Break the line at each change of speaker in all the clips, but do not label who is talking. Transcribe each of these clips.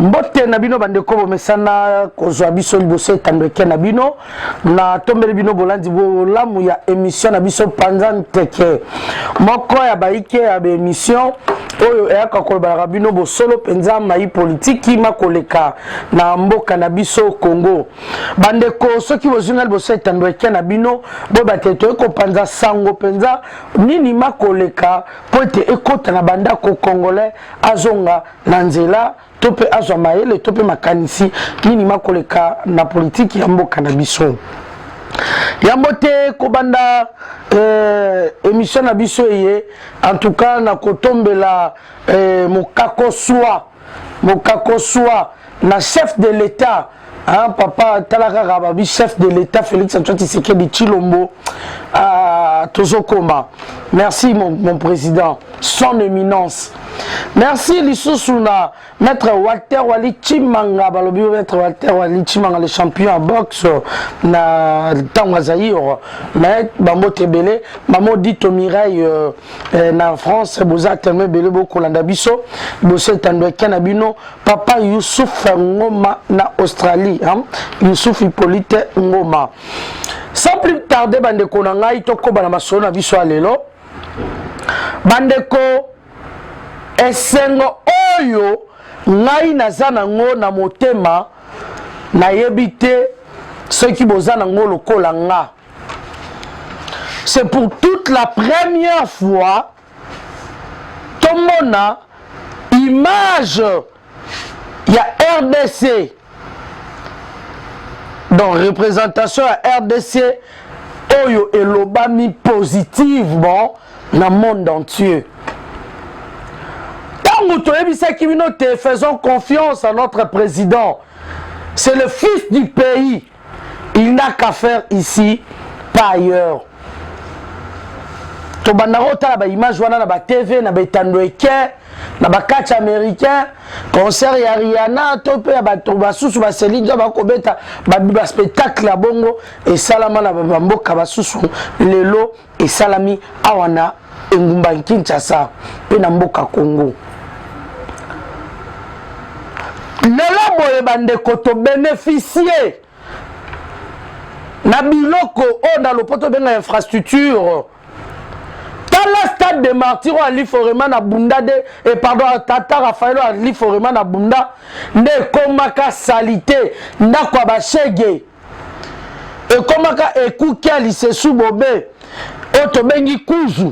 Mbote na bino bandeko bomesana kozwa biso liboso etandweke na bino na tombele bino bolandi bolamu ya émission na biso panza nteke moko ya baike ya émission oyo eyaka kolobala bino bosolo penza mai politiki makoleka na mboka na biso Congo bandeko soki bozunga liboso etandweke na bino bo bateto eko panza sango penza nini makoleka pote ekota na bandako congolais azonga na nzela tope azwa mayele tope makanisi nini makoleka na politiki ya mboka na biso yambote kobanda émission na biso eye en tout cas na kotombela mokako swa na chef de l'état hein, papa talaka rababi chef de l'état Félix Antoine Tshisekedi Tshilombo tozokoma merci mon président son éminence. Merci Lissousuna, maître Walter Wali Chimanga, balobi maître Walter Wali Chimanga, le champion en boxe na Tangazaïr, maître Bambo Tebele, Mamo dit au Mireille na France, Boza Telme Bele Boko Landabiso, Bosse Tandwe Kanabino, Papa Youssouf Ngoma na Australie, hein? Youssouf Hippolyte Ngoma. Sans plus tarder, Bandeko Nangai, Toko Banamaso na Biso Alelo, Bandeko esengo oyo ngai naza nango na motema nayebi te soki boza nango lokola nga. C'est pour toute la première fois tomona image ya RDC dans représentation ya RDC oyo elobami positivement na monde entier. Faisons confiance à notre président. C'est le fils du pays. Il n'a qu'à faire ici, pas ailleurs. Tobandaro ta ba image wana na ba TV na ba tandweke na ba catch américain concert ya Rihanna tope ya ba basusu ba Celine ba kobeta ba spectacle ya bongo et salama na ba mboka basusu lelo et salami awana engumba Kinshasa pe na mboka Congo. Lelo boye bandeko to bénéficier na biloko o na lopoto benga infrastructure tala stade de Martyr ali forema na bunda de et pardon tata Raphaël ali forema na bunda nde komaka salité ndako ba shege e komaka ekuki ali sesu bobe o to bengi kuzu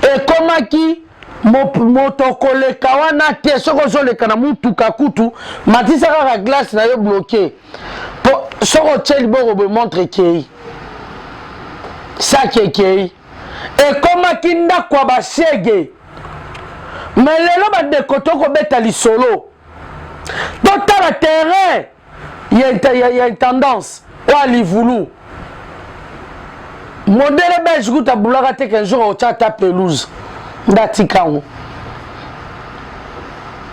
e komaki motokoleka wana te soko zoleka na mutuka kutu matisa kaka glace na yo bloqué po soko tcheli boko be montre kei sa kei e koma kinda kwa bashege melelo ba de kotoko beta lisolo tota la terrain il y a une tendance wa livulu modèle belge kuta bulaka te qu'un jour au tata pelouse Ndatikango.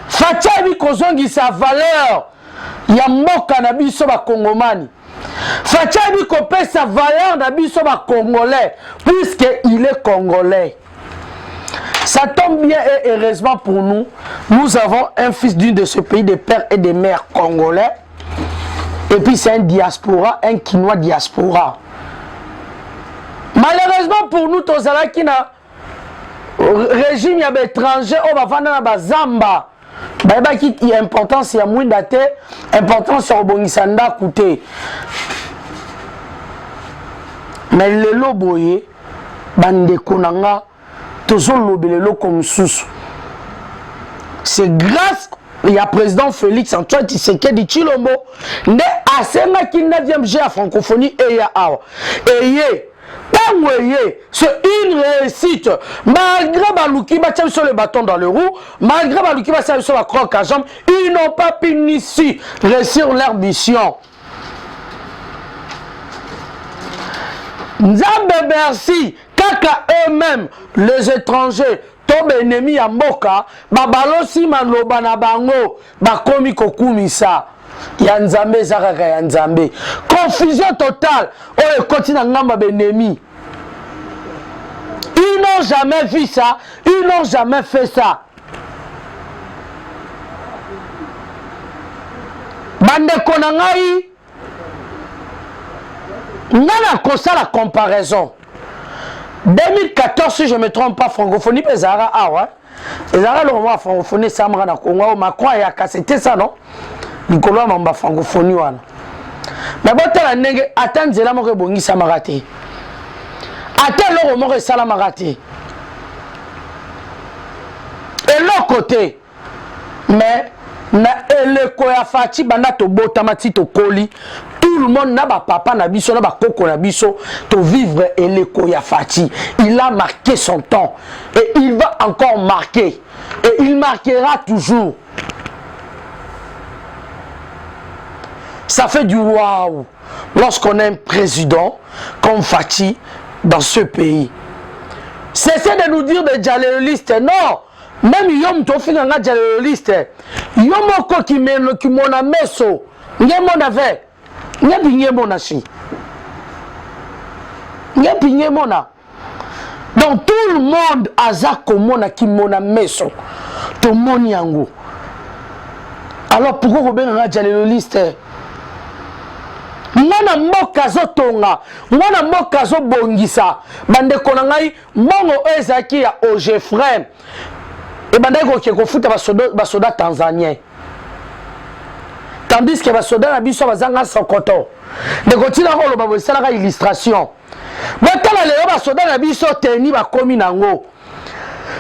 Fachabi kozongi sa valeur ya mboka na biso ba Congomani. Fachabi kopé sa valeur na biso ba Congolais puisque il est Congolais. Ça tombe bien et heureusement pour nous, nous avons un fils d'une de ce pays de pères et de mères congolais. Et puis c'est un diaspora, un Kinois diaspora. Malheureusement pour nous, Tozala qui n'a régime ya étranger au bafana na bazamba ba ki importance ya mwinda te importance ya obongisa ndaku te mais lelo boye bandeko nanga tozolobelelo comme susu c'est grâce ya président Félix Antoine Tshisekedi Tshilombo nde asenga ki 9e G à francophonie et ya awa eye c'est une réussite malgré Balouki Batcham sur le bâton dans le roue, malgré Balouki Batcham sur la croque à jambe, ils n'ont pas pu ici réussir leur mission. Nzambe merci, kaka eux-mêmes, les étrangers, tombe ennemi à Moka, babalosi maloba na bango, bakomi kokumisa. Yanzambe Zaraka Yanzambe. Confusion totale. Oh, continue à ngamba benemi. Ils n'ont jamais vu ça. Ils n'ont jamais fait ça. bandeko na ngai nana kosa la comparaison 2014 si je me trompe pas francophonie ezara awa ezara le moment francophonie samra na Congo Macron ya c'était ça non likolo ya mamba francophonie wana mais botala ndenge atanzela moko ebongisa marate ata eloko moko esala marate eloko te mais na eleko ya faci banda tobotama ti tokoli tout le monde na ba papa na biso na ba koko na biso to vivre eleko ya faci. Il a marqué son temps et il va encore marquer et il marquera toujours. Ça fait du waouh lorsqu'on a un président comme Faci dans ce pays. Cessez de nous dire des djalelistes. Non, même yom to finga nga djalelistes. Yomoko qui mona meso. Nyemona ve. Nyebi nyemona shi. Nyebi nyemona. Donc tout le monde aza komona qui mona meso. To moni yango. Alors pourquoi vous bien nga djalelistes? Mwana mboka zotonga, mwana mboka zobongisa, bandeko na ngai mbongo ezaki ya Ogefrem. Et bandeko ki kofuta basoda tanzanien. Tandis que basoda na biso bazanga sokoto. Ndeko tina ko loba bosalaka illustration. Botala leo basoda na biso teni bakomi nango.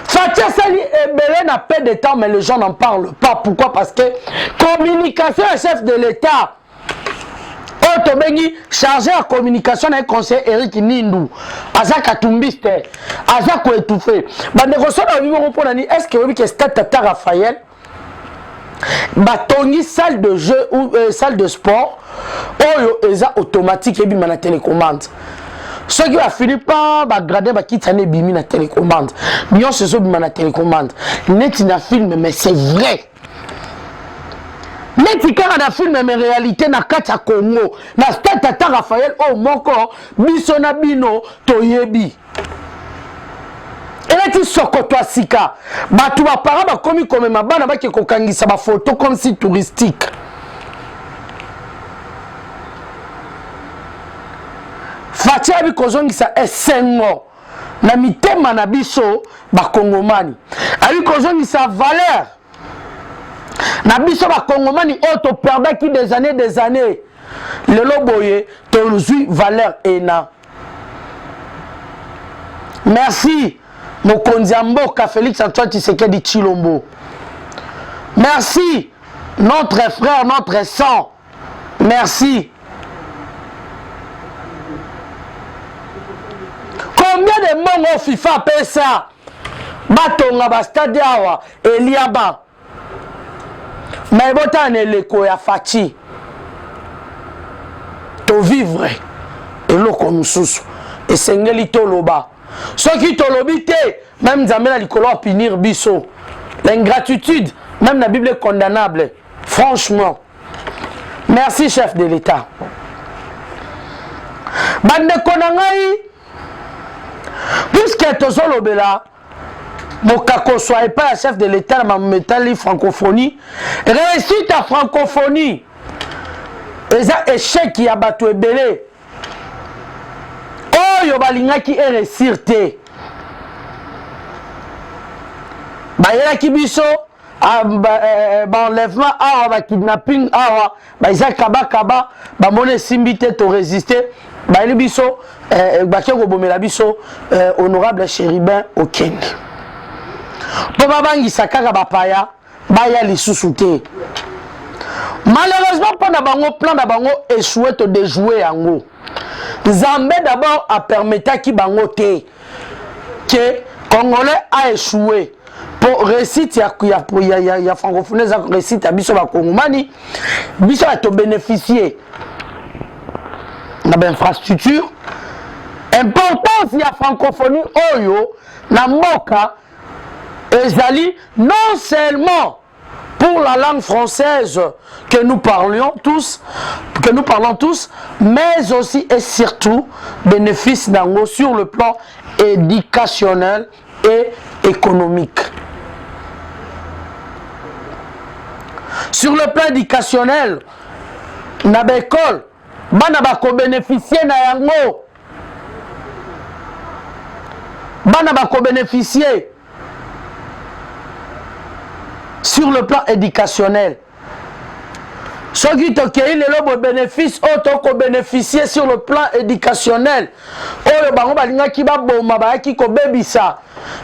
Fatia Sali ebele na peu de temps mais les gens n'en parlent pas. Pourquoi? Parce que communication est chef de l'État. Otobengi chargé à communication avec conseiller Eric Nindu aza katumbiste aza ko étouffé bande ko sona bibo ko pona ni est-ce que oui que Stade Tata Raphaël batongi salle de jeu ou salle de sport oyo eza automatique et bima na télécommande ceux qui a fini par grader ba kitane bimi na télécommande nyon se so bima na télécommande net na film mais c'est vrai. Neti kaka na film mais réalité na kati ya Congo na Stade Tata Raphaël o moko biso na bino toyebi eleti sokoto asika batu ba para ba komi comme mabana ba ke kokangisa ba photo comme si touristique Fatia bi kozongisa esengo na mitema na biso ba kongomani ali kozongisa valeur na biso ba kongomani auto perdaki des années le loboye to zui valeur ena. Merci mokonzi mboka Félix Antoine Tshisekedi Tshilombo. Merci notre frère, notre sang. Merci. Combien de mongo FIFA pesa batonga ba stade awa Eliaba. Mais botan eleko ya Faci to vivre eloko mususu esengeli toloba soki tolobi te même nzambe likolo punir biso l'ingratitude même la Bible est condamnable franchement. Merci chef de l'État. Bandeko na ngai puisque tozolobela Mokako soit pas chef de l'État dans ma francophonie. Réussite à francophonie. Et ça échec qui a battu belé. Oh yobalinga qui est réussite. Ba yela ki biso ba enlèvement ba kidnapping ba isa kaba ba mone simbité to résister. Ba yeli biso ba ke go bomela biso honorable Chéribin Okeng. Pour babangisa kaka bapaya baya lisusu te. Malheureusement pas na bango plan na bango échoué to déjouer yango. Nzambe d'abord a permettre ki bango te que Congolais a échoué pour réussite ya francophonie za réussite ya biso ba Kongomani biso a to bénéficier na ba infrastructure importance ya francophonie oyo na mboka ezali non seulement pour la langue française que nous parlons tous, mais aussi et surtout bénéfice d'ango sur le plan éducationnel et économique. Sur le plan éducationnel, na l'école bana bako bénéficier na yango bana bako bénéficier sur le plan éducationnel. Ceux qui ont le bénéfice, autant bénéficier sur le plan éducationnel. Oh, le balinga qui va bomba, qui ko bébisa.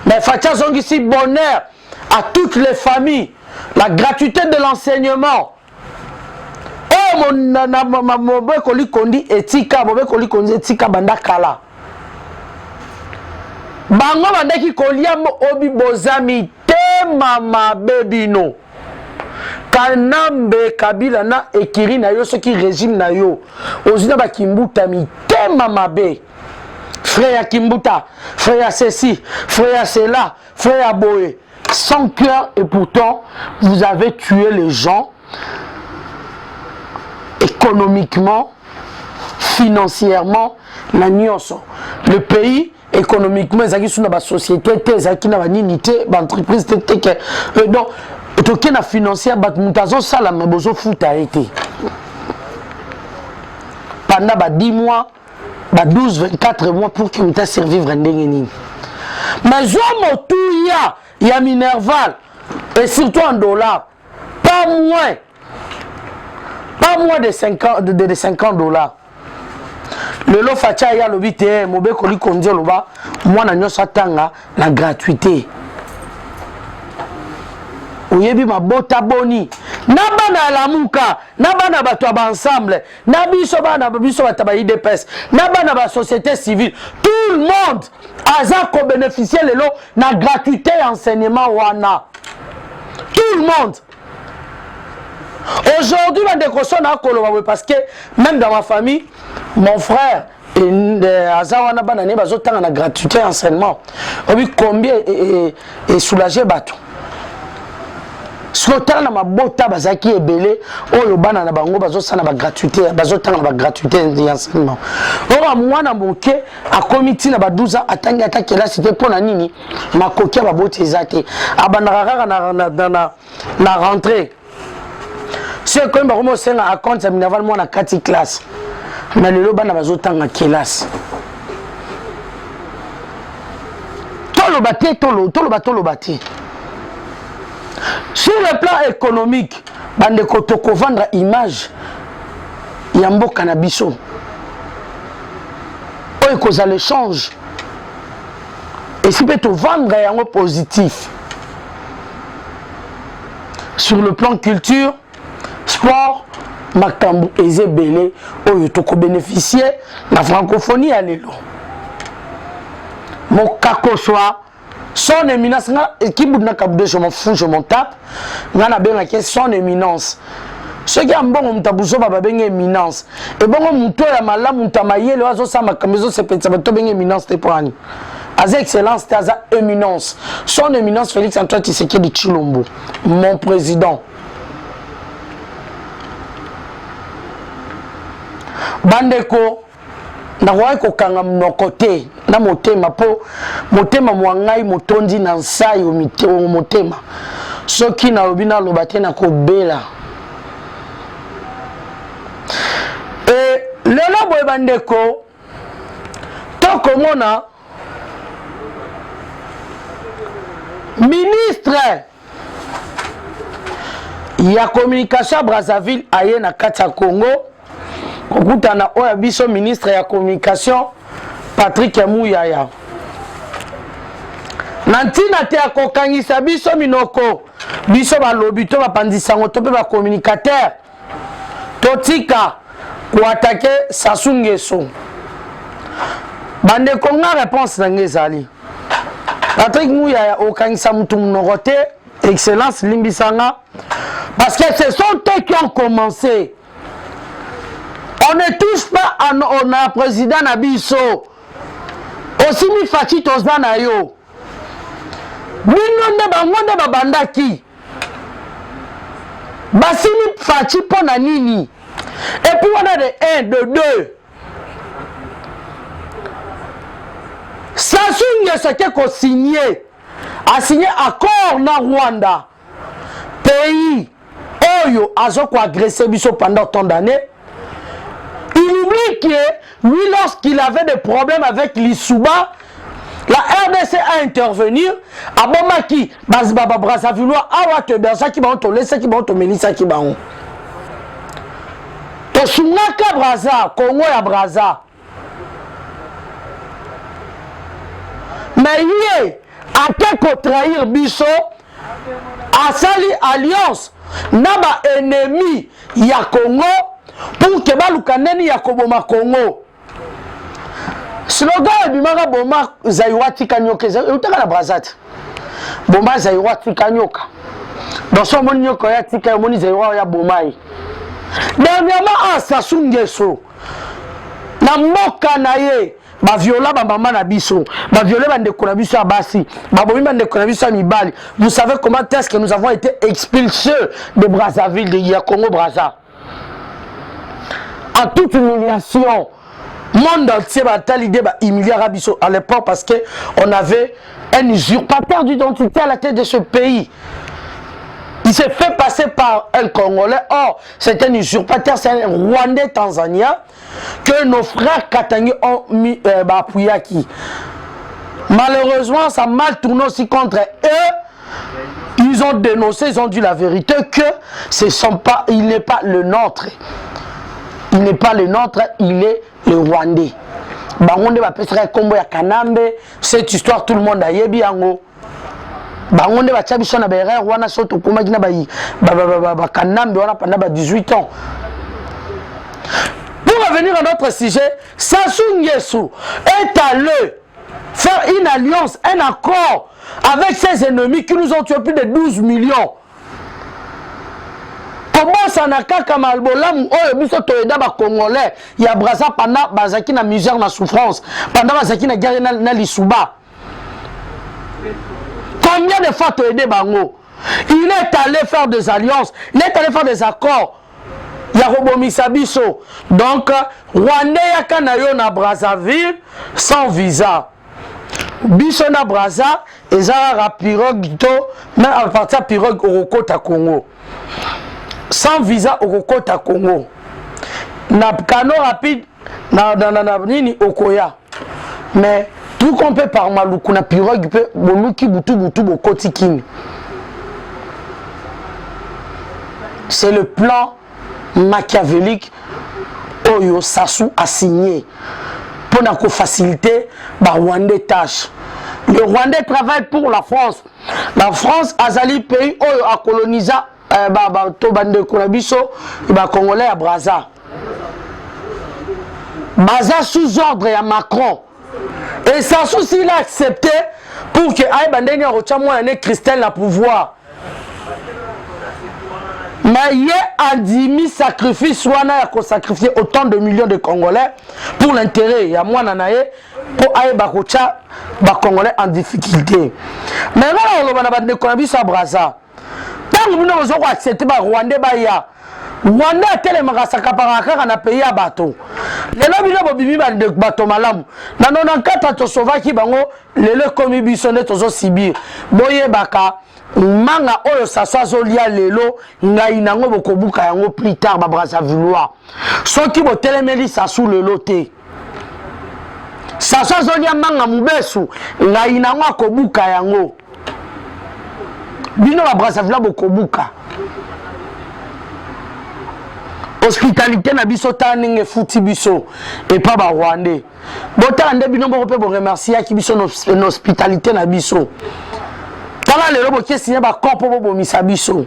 Mais fatia zongi si bonheur à toutes les familles. La gratuité de l'enseignement. Oh, mon koli kondi etika, mon koli kondi etika banda kala. Bango banda ki kolia mo obi bozami te mama baby no. Kanambe Kabila na ekiri na yo, ce qui régime na yo. Ozina ba Kimbuta mi tema mabe. Frère Kimbuta, frère ceci, frère cela, frère Boé. Sans cœur et pourtant, vous avez tué les gens économiquement, financièrement, la nuance. Le pays, économiquement, ils ont une société, ils ont une unité, une entreprise, donc, toke na financière bat mutazo sala me bozo futa été pendant 10 mois 12 24 mois pour que muta survivre ndenge nini mais zo motuya ya Minerval et surtout en dollars pas moins de 50 $. Le lo facha ya lobite mobe koli kondio loba mwana nyosa tanga la gratuité. Oyebi mabota boni na bana la muka na bana bato ba ensemble na biso bataba IDPS na bana ba société civile tout le monde aza ko bénéficier lelo na gratuité enseignement wana tout le monde aujourd'hui bande kosona koloba parce que même dans ma famille mon frère aza wana bana ne bazotanga na gratuité enseignement obi combien et soulager bato. Sur na mabota bazaki ebele oyo bana na bango bazosana ba gratuité bazotanga na ba gratuité d'enseignement. Ora mwana moke a comité na ba 12 ans atangi atakela c'était pour na nini makoki ba boti ezate abandaka na rentrée. C'est comme ba komo senga a compte Minerval mo na 4 classe. Mais le bana bazotanga classe. Tolo bati. Sur le plan économique, bande kotoko vendre image yambo cannabiso. Oye cause l'échange. Et si peut vendre yango positif. Sur le plan culture, sport, makambu ezebele oyo toko bénéficier la francophonie à l'élo. Mon kako soit son éminence, qui boudna kaboude, je m'en fous, je m'en tape. Ngana benga ke son éminence. Ce qui est bon, on t'a bousé, baba benga éminence. Et bon, on mouto la mala, mouta maïe, le oiseau, ça m'a camiso, c'est petit, ça va te benga éminence, t'es pour Annie. Aza excellence, t'es aza éminence. Son éminence, Félix Antoine Tshisekedi Tshilombo, mon président. Bandeko. Na kwa kokanga mnokote na motema po motema mwangai motondi na nsai o motema soki na lobina lobate na kobela lelo boye bandeko tokomona ministre ya communication à Brazzaville aye na kati ya Congo. Kokutana oya biso ministre ya communication Patrick Muyaya. Nantina te akokangisa biso minoko biso balobi to bapandisango to pe ba communicateur totika ko attaquer Sassou Nguesso. Bande konga réponse na ngezali. Patrick Muyaya okangisa mutu munoko te excellence limbisanga parce que ce sont eux qui ont commencé. On ne touche pas à notre président Nabiso. Aussi mi fachi tozana yo. Binonde bangonde babandaki. Basimi fachi pona nini. Et puis on a de 1, de 2. Sassou Nguesso ko signé. A signé accord na Rwanda. Pays oyo azoko agresser biso pendant tant d'années. que lui, lorsqu'il avait des problèmes avec l'Issouba, la RDC a intervenu. À Bomaki, Bazbaba Brazzaville, Awa Bersa qui va laisser qui va Melissa qui va on. Tosunaka Brazza, Congo ya Brazza. Mais il est à quelque trahir Bisso, à sali alliance, naba ennemi ya Congo pour que balukaneni ya koboma Congo. Slogan ebimaka boma Zaiwati Kanyoka, utaka na Brazat. Boma Zaiwati Kanyoka. Dans son moni nyoko ya tika moni Zaiwa ya bomai. Dernièrement Sassou Nguesso. Na mboka na ye ba viola ba mama na biso, ba violer ba ndeko na biso abasi, ba bomi ba ndeko na biso mibali. Vous savez comment est-ce que nous avons été expulsés de Brazzaville, de Congo Brazza. En toute humiliation, monde entier a l'idée d'humilier Rabiso à l'époque parce qu'on avait un usurpateur d'identité à la tête de ce pays. Il s'est fait passer par un Congolais. Or, c'est un usurpateur, c'est un Rwandais tanzanien que nos frères Katangi ont mis appuyé à qui. Malheureusement, ça a mal tourné aussi contre eux. Ils ont dénoncé, ils ont dit la vérité que il n'est pas le nôtre. Il n'est pas le nôtre, il est le Rwandais. Bangonde va passer combo ya Kanambe. Cette histoire, tout le monde a yebi yango. Bangonde va tchabiso na bere wana soto kuma gina ba Kanambe wana pendant 18 ans. Pour revenir à notre sujet, Sassou Nguesso est allé faire une alliance, un accord avec ses ennemis qui nous ont tué plus de 12 millions. Comment ça n'a qu'à Kamalbolam, oh, biso toeda ba Congolais, il y a Brazza pendant bazaki na misère na souffrance, pendant bazaki na guerre na l'Issouba. Combien de fois toeda bango? Il est allé faire des alliances, il est allé faire des accords. Il y a Robomisa biso. Donc, Rwandais yakanayo na Brazzaville sans visa. Biso na Brazza, et ça a pirogue to, mais à partir de pirogue au Kota Congo. Sans visa au Kota Congo. Na cano rapide na nini okoya. Mais tout qu'on peut par maluku na pirogue peut boluki butu bokoti king. C'est le plan machiavélique Oyo Sassou a signé pour faciliter les Rwandais tâches. Le Rwandais travaille pour la France. La France a zali pays Oyo a colonisé Congolais à Brazza. Brazza sous ordre à Macron. Et Sassou s'il a accepté pour que Aïe Bandeni Rochamo ait Christelle la pouvoir. Mais il y a un sacrifice, soit on a sacrifié autant de millions de Congolais pour l'intérêt. Il y a moi nanaye pour aller bakocha ba Congolais en difficulté. Mais là on va na konabi sa Brazza. Tant que nous avons accepté ba Rwandais ba ya. Rwanda tellement kasaka paraka na pays à bateau. Les lobby là bobimi ba de bateau malamu. Na 94 to sauvaki bango lelo komi bisonne tozo sibir. Boye baka manga oyo Sassou zolia lelo ngai nango bokobuka yango plus tard ba Brazzaville. Soki bo telemeli Sassou lelo te. Sassou zolia manga mubesu ngai nango akobuka yango. Bino ba Brazzaville bokobuka. Hospitalité na biso taninge futi biso et pas ba Rwandais. Botala nde bino bo pe bo remercier ki biso no hospitalité na biso. Tala le robo qui signé ba corps pour bo misabiso.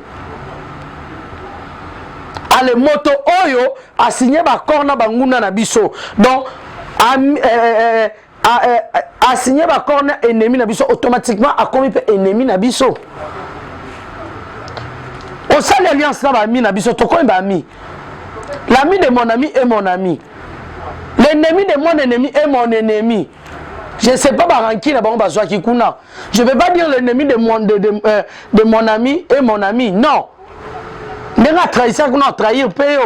Ale moto oyo a signé ba corps na banguna na biso. Donc a signé ba corps na ennemi na biso automatiquement a commis ennemi na biso. Au sein de l'alliance na ba mi na biso to ko ba mi. L'ami de mon ami est mon ami. L'ennemi de mon ennemi est mon ennemi. Je ne sais pas qui là-bas je ne vais pas dire l'ennemi de mon ami est mon ami. Non. Mais la trahison qu'on a trahi au pays.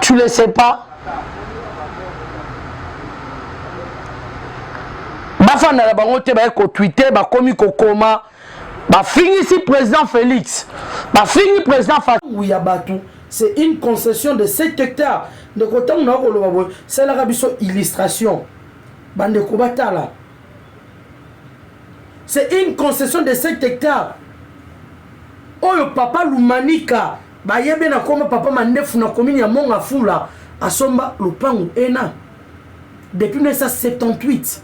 Tu ne le sais pas. Bafana la bangote ba ko Twitter ba komi ko koma ba fini si président Félix. Ba fini président Fatou Yabatu. c'est une concession de 7 hectares. De côté, on a c'est la illustration. Bande Kobatala. C'est une concession de 7 hectares. Oh, papa Lumanika. Bah, y a bien comme papa Mandef na commune ya Monga Fula. A Somba, Lupangu, Ena. Depuis 1978.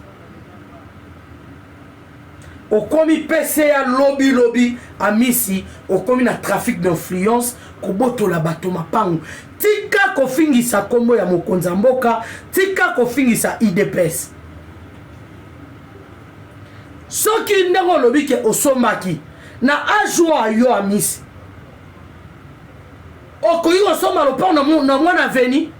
Au commis PCA lobby à Missi, au commis na trafic d'influence, koboto la bato mapangu. Tika kofingi sa kombo ya mokonza mboka, tika kofingi sa IDPS. Soki ndeko lobi ke osomaki, na ajwa yo a Missi. Okoyi osoma lopangu na mwana veni,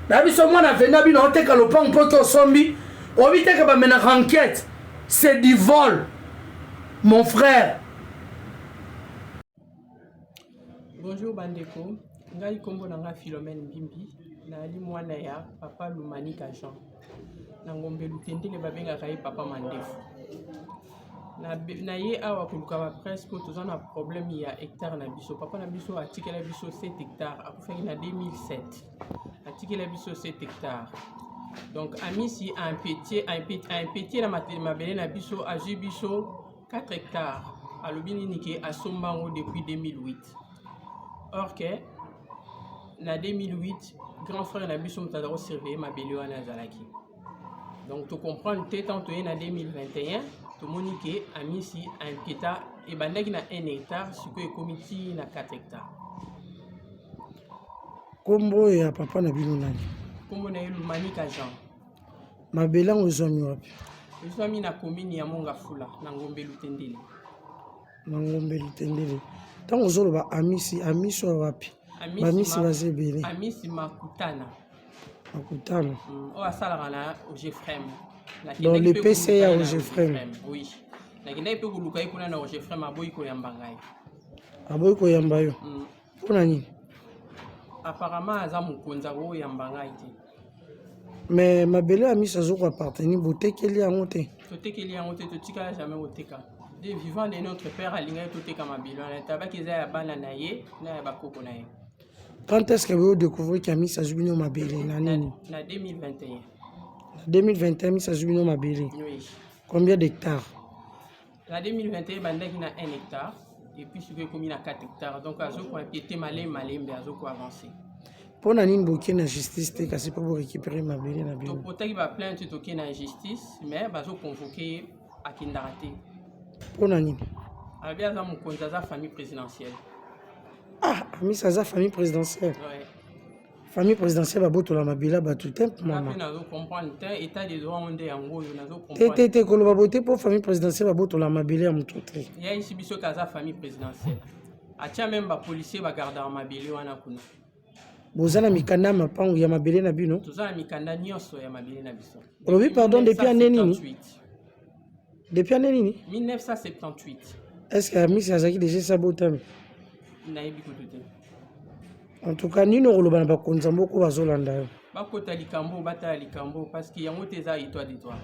na biso mwana veni, na bino oteka lopangu poto osombi, obiteka ba mena enquête, c'est du vol. Mon frère.
Bonjour Bandeko. Ngai kombo nanga Philomène Bimbi. Nali mwana ya papa Lumanika Jean. Nangombe lutendele babenga kai papa Mandefu. Na ye awa kuluka ba presque tozana problème ya hectare na biso. Papa na biso atikela biso 7 hectares. Akufaki na 2007. Atikela biso 7 hectares. Donc Amisi a un petit na mabele na biso a biso 4 hectares à l'Obininiké à Sombango depuis 2008. Or que, en 2008, grand frère n'a biso mtadaro surveiller ma belle à Nazalaki. Donc, tu comprends, tu es en 2021, tu monique à Missi un hectare et bandaki na 1 hectare, ce que est comité na 4 hectares.
Kombo ya papa na bino nani?
Kombo na Lumanika Jean.
Ma belle en ozami wapi?
Ozami na commune ya Monga Fula, na Ngombe Lutendele.
Na Ngombe Lutendele. Tant ozolo ba Amisi wapi? Amisi bazebele.
Amisi Makutana.
Makutana.
O asala na Ogefrem.
Dans le PCA Ogefrem.
Oui. Na kenda pe kuluka ikuna na Ogefrem aboyi ko yamba ngai.
Aboyi ko yamba yo. Pona nini?
Apparemment aza mukonza ko yamba ngai te.
Mais ma belle amie ça zo appartenir beauté qu'elle a monté.
Beauté qu'elle a monté to tika jamais oteka. Des vivants de notre père alinga to teka ma belle na tabaki za ya bana na ye na ya bakoko na ye.
Quand est-ce que vous découvrez qu'Ami ça zubino ma belle na
2021.
2021 mi ça zubino ma belle.
Oui.
Combien d'hectares?
La 2021 bandaki na 1 hectare et puis ce que commis na 4 hectares donc azo ko empiéter malem azo ko avancer.
Pour nani mboki na justice te kasi pour récupérer ma belle na belle.
Donc potaki ba plainte to na justice mais bazo convoquer à Kindarate.
Pour nani?
Abia za mukonza za famille présidentielle.
Ah, ami ça za famille présidentielle.
Ouais.
Famille présidentielle ba boto la mabila ba tout tempo
maman. Na zo comprendre état de droit onde yango yo na zo comprendre.
Te ko lo ba boté pour famille présidentielle ba boto la mabila mutu te.
Ya ici biso kaza famille présidentielle. Atia même ba policier ba garder en mabili wana kuna.
Bozana mikanda mapangu ya mabele na bino.
Tozana mikanda nyonso ya mabele na biso.
Oui, pardon, depuis année nini? Depuis année nini?
1978.
Est-ce que Ami Sazaki déjà sabotami?
Nayebi kututé.
En tout cas, ni no roloba na bakonza mboko bazolanda yo.
Bakota likambo bata likambo parce que yango teza état de droit.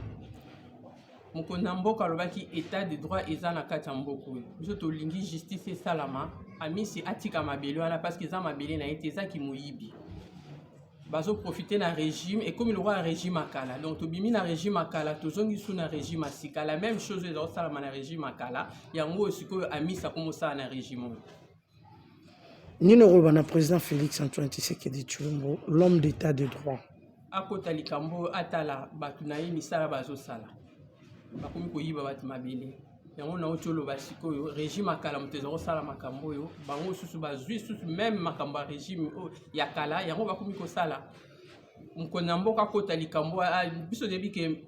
Mokonza mboka lobaki état de droit eza na kati ya mboko. Biso to lingi justice et salama. Amisi atika mabele wana parce que za mabele na été za ki moyibi. Bazo profiter na régime et comme le roi a régime akala. Donc to bimi na régime akala, to zongi sous na régime asika. La même chose dans salama na régime akala. Yango siko amisa comme ça na régime.
Nino Robana président Félix Antoine Tshisekedi Tshilombo, l'homme d'état de droit.
Akota likambo atala batu na yini sala bazo sala. Bakomi ko yiba batu mabele. Yango na otolo basiko yo régime akala mutezero sala makambo yo bango susu bazui susu même makambo régime ya kala yango bakomi ko sala mkonza mboka kota likambo biso debi ke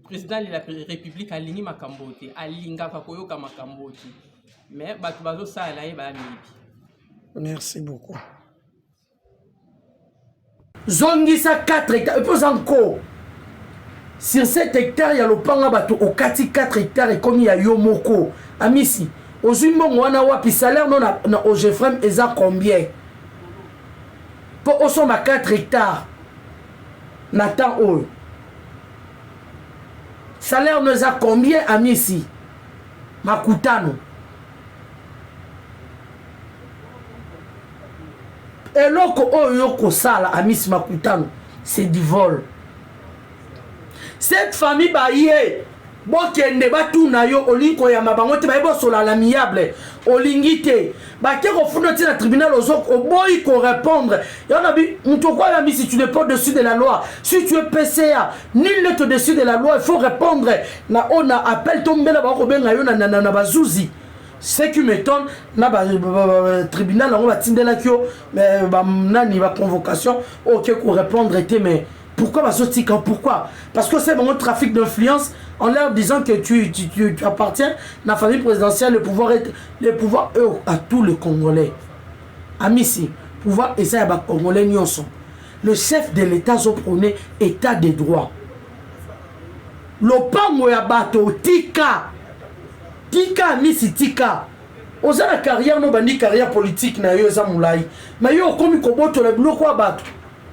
président de la république alingi makambo te alingaka koyoka makambo te mais batu bazo sala na ye ba mibi.
Merci beaucoup.
Zongisa 4 hectares et puis encore sur 7 hectares, il y a le panga bato au 4 hectares et comme il y a Yomoko. Amisi, aux Zimbabwe, on a wapi salaire, non, na Ogefrem, et ça combien? Pour au sommet 4 hectares, Nathan O. Salaire nous a combien, Amisi? Makutano. eloko oyo kosala Amis Makutano c'est du vol. Cette famille baye bokende batuna yo olinko ya mabango te bayebo sola l'amiable olingite baké kofundo ti na tribunal ozok oboyi ko répondre yana bi mto kwa la si tu n'es pas au-dessus de la loi, si tu es PCA nul n'est au-dessus de la loi, il faut répondre na on a appel tombela ba ko benga yo na bazuzi. Ce qui m'étonne na ba tribunal on va tindela kyo ba nani ba convocation OK ko répondre était mais pourquoi bazotika pourquoi parce que c'est bon trafic d'influence en leur disant que tu appartiens à la famille présidentielle, le pouvoir à tous les Congolais. Amis, pouvoir et ça les Congolais nyonso. Le chef de l'État a prôné état de droit. Lopango ya bato tika misi tika. Oza la carrière no bandi carrière politique na yo za mulai. Mais yo komi koboto le bloc wa bato.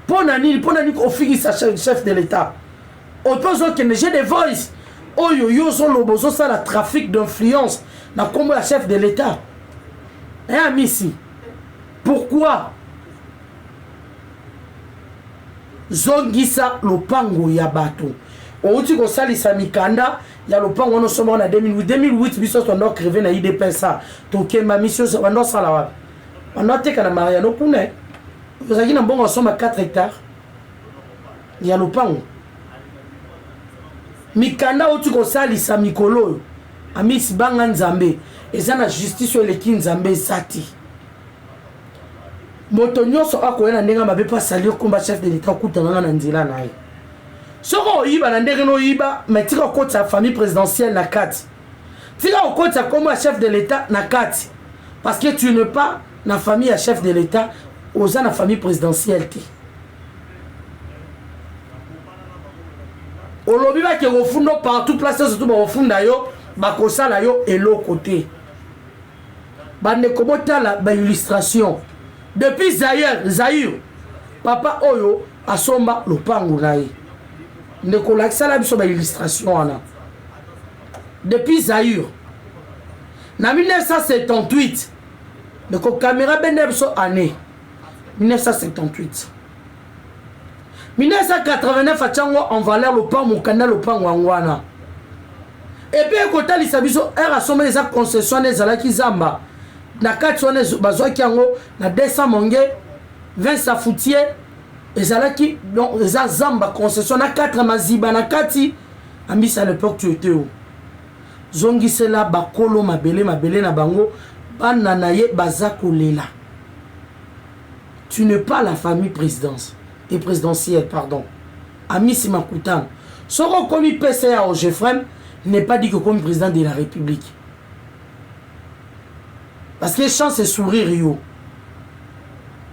Pona ni ofigi sa chef de l'État. On peut dire que j'ai des voices. Oyo yo son lobozo ça la trafic d'influence na comme la chef de l'État. Et amisi. Pourquoi zongisa lopango ya bato? Outi ko salisa mikanda ya lopango no somo na 2008 biso to ndo crever na IDP ça. To kemba mission ça ndo sala wa. On a teka na Mariano Kune. Vous avez na bongo somo 4 hectares. Ya lopango. Mikanda outi ko salisa mikolo. Amisi banga nzambe. Eza na justice eleki nzambe sati. Moto nyonso akoyena ndenga mabe pa salir komba chef de l'État kutana na nzela naye. Soko yiba na ndenge no yiba metika kota famille présidentielle na kati. Tika okota comme chef de l'État na kati. Parce que tu n'es pas na famille à chef de l'État, oza na famille présidentielle te. Olobi ba ke rofundo partout place surtout ba rofunda yo bakosala yo elo côté. Bande komota la ba illustration. Depuis Zaïre, papa Oyo asomba lopango naye. Ndeko lakisala biso ba illustration wana. Depuis Zaïre. Na 1978, ndeko caméra bende biso année 1978. 1989 achango en valeur lopango mokanda lopango wana. Et puis ekotalisa biso era asomba les concessions ezalaki zamba. Na kati wana bazwaki yango na 200 monge 20 safoutier ezalaki donc eza zamba concession na 4 maziba na kati ambisa à l'époque tu étais où zongisela bakolo mabele na bango bana na ye bazakolela. Tu n'es pas la famille présidentielle pardon. Amis Makutano soko comme PCA au Jefrem n'est pas dit que comme président de la République. Parce que chance et sourire yo.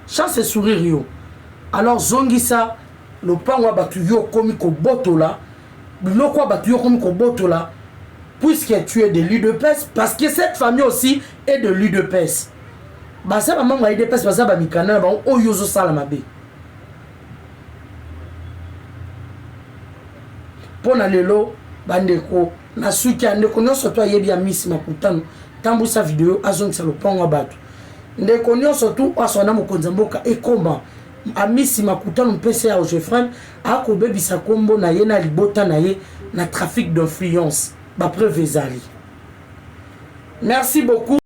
Chance et sourire yo. Alors zongisa le pangwa batu yo komi ko botola. Biloko batu yo komi ko botola. Puisque tu es de l'UDPS. Parce que cette famille aussi est de l'UDPS. Bah ça maman va UDPS bah ça ba mikana ba o yozo sala mabe. Pona lelo bandeko na suki andeko nyonso to yebi Amis Makutano. Tambu sa vidéo azong sa lopango batu ndeko nyonso tu asona mokonza mboka ekoma Amis Makutano PCA au Jefrem akobebisa kombo na ye na libota na ye na trafic d'influence ba preuve ezali. Merci beaucoup.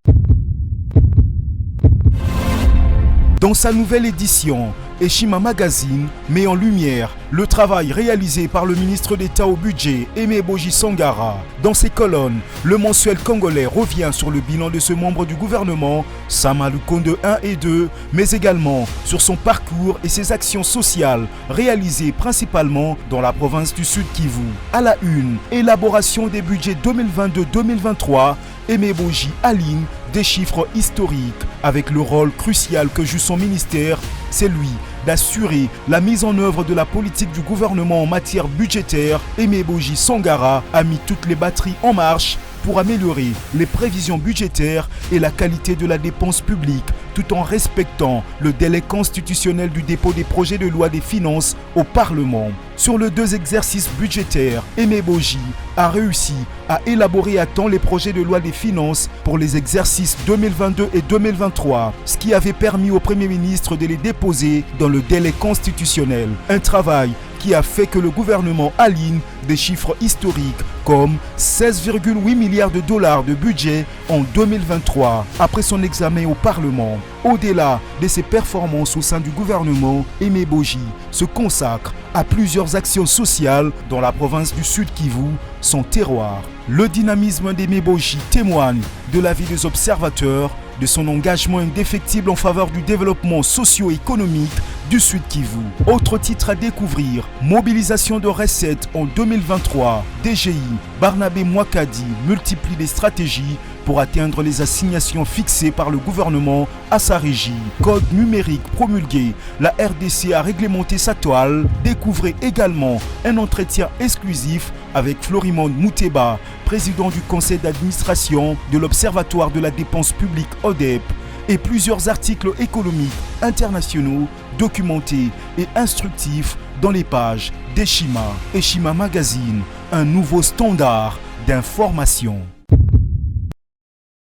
Dans sa nouvelle édition, Eshima Magazine met en lumière le travail réalisé par le ministre d'État au budget, Aimé Boji Sangara. Dans ses colonnes, le mensuel congolais revient sur le bilan de ce membre du gouvernement, Sama Lukonde 1 et 2, mais également sur son parcours et ses actions sociales réalisées principalement dans la province du Sud Kivu. À la une, élaboration des budgets 2022-2023, Aimé Boji aligne des chiffres historiques avec le rôle crucial que joue son ministère, c'est lui d'assurer la mise en œuvre de la politique du gouvernement en matière budgétaire. Aimé Boji Sangara a mis toutes les batteries en marche pour améliorer les prévisions budgétaires et la qualité de la dépense publique, tout en respectant le délai constitutionnel du dépôt des projets de loi des finances au Parlement. Sur les 2 exercices budgétaires, Aimé Boji a réussi à élaborer à temps les projets de loi des finances pour les exercices 2022 et 2023, ce qui avait permis au Premier ministre de les déposer dans le délai constitutionnel. Un travail qui a fait que le gouvernement aligne des chiffres historiques comme 16,8 milliards de dollars de budget en 2023 après son examen au Parlement. Au-delà de ses performances au sein du gouvernement, Aimé Boji se consacre à plusieurs actions sociales dans la province du Sud Kivu, son terroir. Le dynamisme d'Aimé Boji témoigne de la vie des observateurs, de son engagement indéfectible en faveur du développement socio-économique du Sud Kivu. Autre titre à découvrir, mobilisation de recettes en 2023. DGI, Barnabé Mwakadi multiplie les stratégies pour atteindre les assignations fixées par le gouvernement à sa régie. Code numérique promulgué, la RDC a réglementé sa toile. Découvrez également un entretien exclusif avec Florimond Mouteba, président du conseil d'administration de l'Observatoire de la dépense publique ODEP, et plusieurs articles économiques internationaux documentés et instructifs dans les pages d'Eshima. Eshima Magazine, un nouveau standard d'information.